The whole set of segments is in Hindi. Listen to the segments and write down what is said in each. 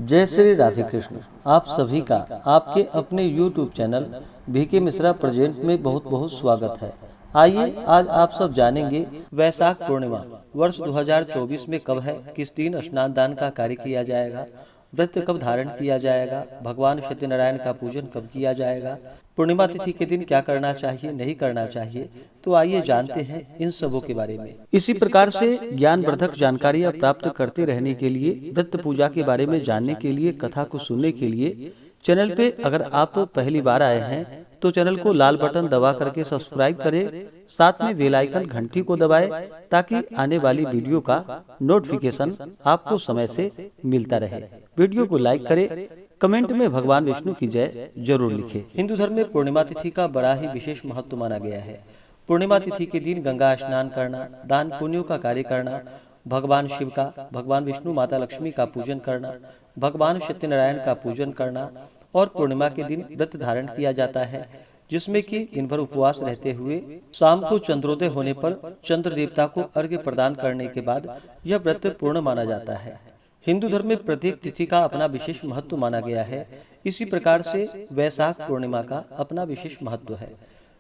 जय श्री राधे कृष्ण। आप सभी का आपके अपने YouTube channel VK Mishra present में बहुत बहुत स्वागत है। आइए आज आप सब जानेंगे वैशाख पूर्णिमा वर्ष 2024 में कब है, किस दिन स्नान दान का कार्य किया जाएगा, व्रत कब धारण किया जाएगा, भगवान सत्यनारायण का पूजन कब किया जाएगा, पूर्णिमा तिथि के दिन क्या करना चाहिए नहीं करना चाहिए। तो आइए जानते हैं इन सबों के बारे में। इसी प्रकार से ज्ञानवर्धक जानकारियाँ प्राप्त करते रहने के लिए, व्रत पूजा के बारे में जानने के लिए, कथा को सुनने के लिए चैनल पे अगर आप पहली बार आए हैं तो चैनल को लाल बटन दबा करके सब्सक्राइब करें, साथ में बेल आइकन घंटी को दबाएं ताकि आने वाली वीडियो का नोटिफिकेशन आपको समय से मिलता रहे। वीडियो को लाइक करें, कमेंट में भगवान विष्णु की जय जरूर लिखें। हिंदू धर्म में पूर्णिमा तिथि का बड़ा ही विशेष महत्व माना गया है। पूर्णिमा तिथि के दिन गंगा स्नान करना, दान पुण्यों का कार्य करना, भगवान शिव का, भगवान विष्णु, माता लक्ष्मी का पूजन करना, भगवान सत्यनारायण का पूजन करना और पूर्णिमा के दिन व्रत धारण किया जाता है, जिसमें कि दिन भर उपवास रहते हुए शाम को चंद्रोदय होने पर चंद्र देवता को अर्घ्य प्रदान करने के बाद यह व्रत पूर्ण माना जाता है। हिंदू धर्म में प्रत्येक तिथि का अपना विशेष महत्व माना गया है। इसी प्रकार से वैशाख पूर्णिमा का अपना विशेष महत्व है।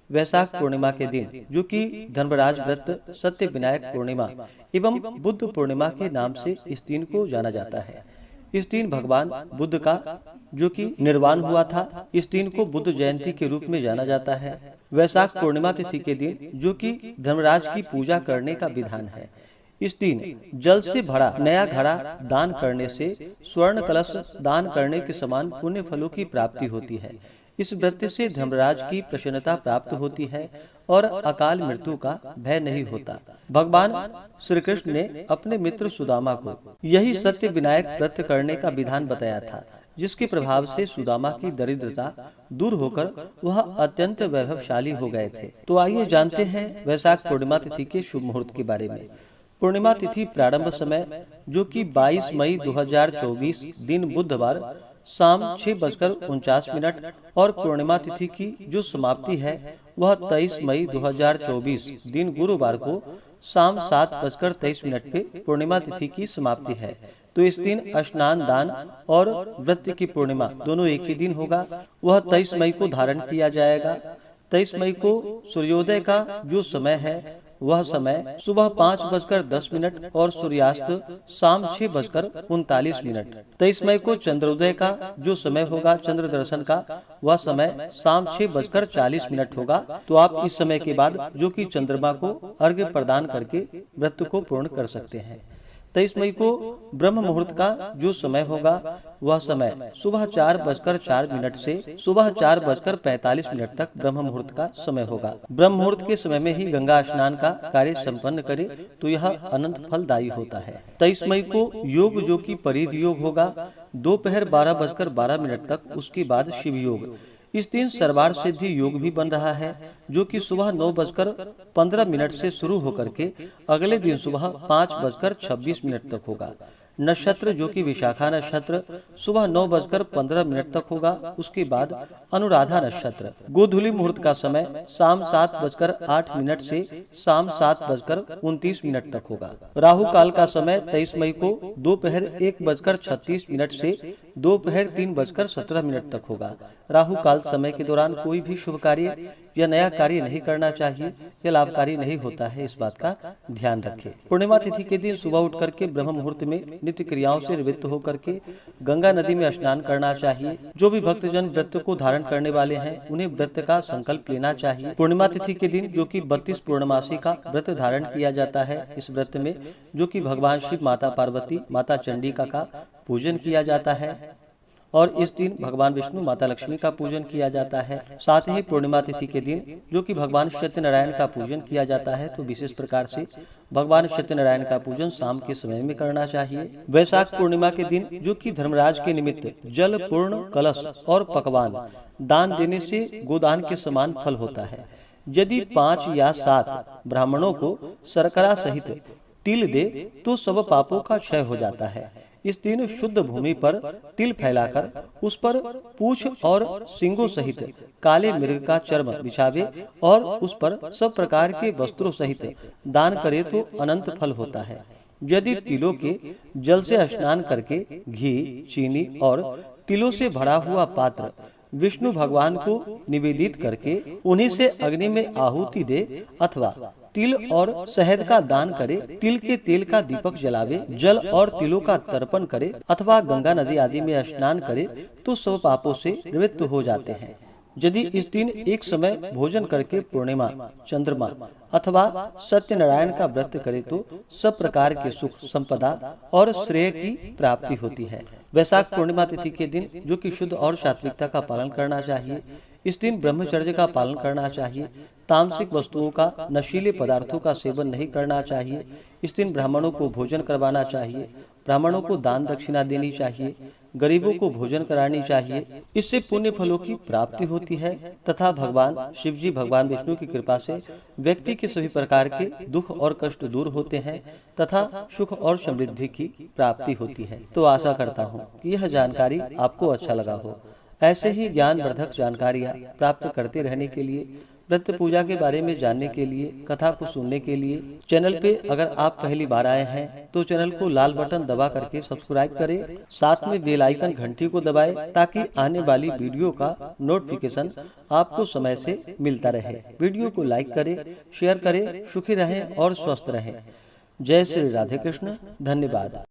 वैशाख पूर्णिमा के दिन, जो कि धर्मराज व्रत, सत्य विनायक पूर्णिमा एवं बुद्ध पूर्णिमा के नाम से इस दिन को जाना जाता है। इस दिन भगवान बुद्ध का जो कि निर्वाण हुआ था, इस दिन को बुद्ध जयंती के रूप में जाना जाता है। वैशाख पूर्णिमा तिथि के दिन, जो कि धर्मराज की पूजा करने का विधान है, इस दिन जल से भरा नया घड़ा दान करने से स्वर्ण कलश दान करने के समान पुण्य फलों की प्राप्ति होती है। इस व्रत से धर्मराज की प्रसन्नता प्राप्त होती है और अकाल मृत्यु का भय नहीं होता। भगवान श्री कृष्ण ने अपने मित्र सुदामा को यही सत्य विनायक व्रत करने का विधान बताया था, जिसके प्रभाव से सुदामा की दरिद्रता दूर होकर वह अत्यंत वैभवशाली हो गए थे। तो आइए जानते हैं वैशाख पूर्णिमा तिथि के शुभ मुहूर्त के बारे में। पूर्णिमा तिथि प्रारंभ समय, जो कि 22 मई 2024 दिन बुधवार शाम 6:49 और पूर्णिमा तिथि की जो समाप्ति है वह 23 मई 2024 दिन गुरुवार को शाम 7:23 पे पूर्णिमा तिथि की समाप्ति है। तो इस दिन स्नान दान और व्रत की पूर्णिमा दोनों एक ही दिन होगा। वह 23 मई को धारण किया जाएगा। 23 मई को सूर्योदय का जो समय है वह समय सुबह 5:10 और सूर्यास्त शाम 6:39। 23 मई को चंद्रोदय का जो समय होगा, चंद्र दर्शन का, वह समय शाम 6:40 होगा। तो आप इस समय के बाद जो कि चंद्रमा को अर्घ्य प्रदान करके व्रत को पूर्ण कर सकते हैं। 23 मई को ब्रह्म मुहूर्त का जो समय होगा वह समय सुबह 4:04 से सुबह 4:45 तक ब्रह्म मुहूर्त का समय होगा। ब्रह्म मुहूर्त के समय में ही गंगा स्नान का कार्य संपन्न करे तो यह अनंत फलदायी होता है। 23 मई को योग, जो कि परिध योग होगा, दोपहर 12:12 तक। उसके बाद शिव योग। इस दिन सर्वार्थ सिद्धि योग भी बन रहा है, जो कि सुबह 9:15 से शुरू होकर के अगले दिन सुबह 5:26 तक होगा। नक्षत्र, जो कि विशाखा नक्षत्र, सुबह 9:15 तक होगा। उसके बाद अनुराधा नक्षत्र। गोधूली मुहूर्त का समय शाम 7:08 से शाम 7:29 तक होगा। राहु काल का समय 23 मई को दोपहर 1:36 से दोपहर 3:17 तक होगा। राहु काल समय के दौरान कोई भी शुभ कार्य या नया कार्य नहीं करना चाहिए, यह लाभकारी नहीं होता है, इस बात का ध्यान रखें। पूर्णिमा तिथि के दिन सुबह उठ करके ब्रह्म मुहूर्त में नित्य क्रियाओं से निवृत्त होकर के गंगा नदी में स्नान करना चाहिए। जो भी भक्तजन व्रत को धारण करने वाले हैं उन्हें व्रत का संकल्प लेना चाहिए। पूर्णिमा तिथि के दिन, जो कि 32 पूर्णमासी का व्रत धारण किया जाता है, इस व्रत में जो कि भगवान शिव, माता पार्वती, माता चंडिका का पूजन किया जाता है और इस दिन भगवान विष्णु, माता लक्ष्मी का पूजन किया जाता है। साथ ही पूर्णिमा तिथि के दिन जो कि भगवान सत्यनारायण का पूजन किया जाता है, तो विशेष प्रकार से भगवान सत्यनारायण का पूजन शाम के समय में करना चाहिए। वैशाख पूर्णिमा के दिन, जो कि धर्मराज के निमित्त जल, पूर्ण कलश और पकवान दान देने से गोदान के समान फल होता है। यदि 5 या 7 ब्राह्मणों को शर्करा सहित तिल दे तो सब पापों का क्षय हो जाता है। इस दिन शुद्ध भूमि पर तिल फैलाकर उस पर पूंछ और सींगों सहित काले मृग का चर्म बिछावे और उस पर सब प्रकार के वस्त्रों सहित दान करे तो अनंत फल होता है। यदि तिलों के जल से स्नान करके घी, चीनी और तिलों से भरा हुआ पात्र विष्णु भगवान को निवेदित करके उन्हीं से अग्नि में आहुति दे अथवा तिल और शहद का दान करे, तिल के तेल का दीपक जलावे, जल और तिलों का तर्पण करे अथवा गंगा नदी आदि में स्नान करे तो सब पापों से निवृत्त हो जाते हैं। यदि इस दिन एक समय भोजन करके पूर्णिमा, चंद्रमा अथवा सत्यनारायण का व्रत करे तो सब प्रकार के सुख, संपदा और श्रेय की प्राप्ति होती है। वैशाख पूर्णिमा तिथि के दिन जो कि शुद्ध और सात्विकता का पालन करना चाहिए, इस दिन ब्रह्मचर्य का पालन करना चाहिए, तामसिक वस्तुओं का, नशीले पदार्थों का सेवन नहीं करना चाहिए। इस दिन ब्राह्मणों को भोजन करवाना चाहिए, ब्राह्मणों को दान दक्षिणा देनी चाहिए, गरीबों को भोजन करानी चाहिए। इससे पुण्य फलों की प्राप्ति होती है तथा भगवान शिव जी, भगवान विष्णु की कृपा से व्यक्ति के सभी प्रकार के दुख और कष्ट दूर होते हैं तथा सुख और समृद्धि की प्राप्ति होती है। तो आशा करता हूँ कि यह जानकारी आपको अच्छा लगा हो। ऐसे ही ज्ञानवर्धक जानकारियाँ प्राप्त करते रहने के लिए, व्रत पूजा के बारे में जानने के लिए, कथा को सुनने के लिए चैनल पे अगर आप पहली बार आए हैं तो चैनल को लाल बटन दबा करके सब्सक्राइब करें, साथ में बेल आइकन घंटी को दबाएं ताकि आने वाली वीडियो का नोटिफिकेशन आपको समय से मिलता रहे। वीडियो को लाइक करें, शेयर करें। सुखी रहें और स्वस्थ रहें। जय श्री राधे कृष्ण। धन्यवाद।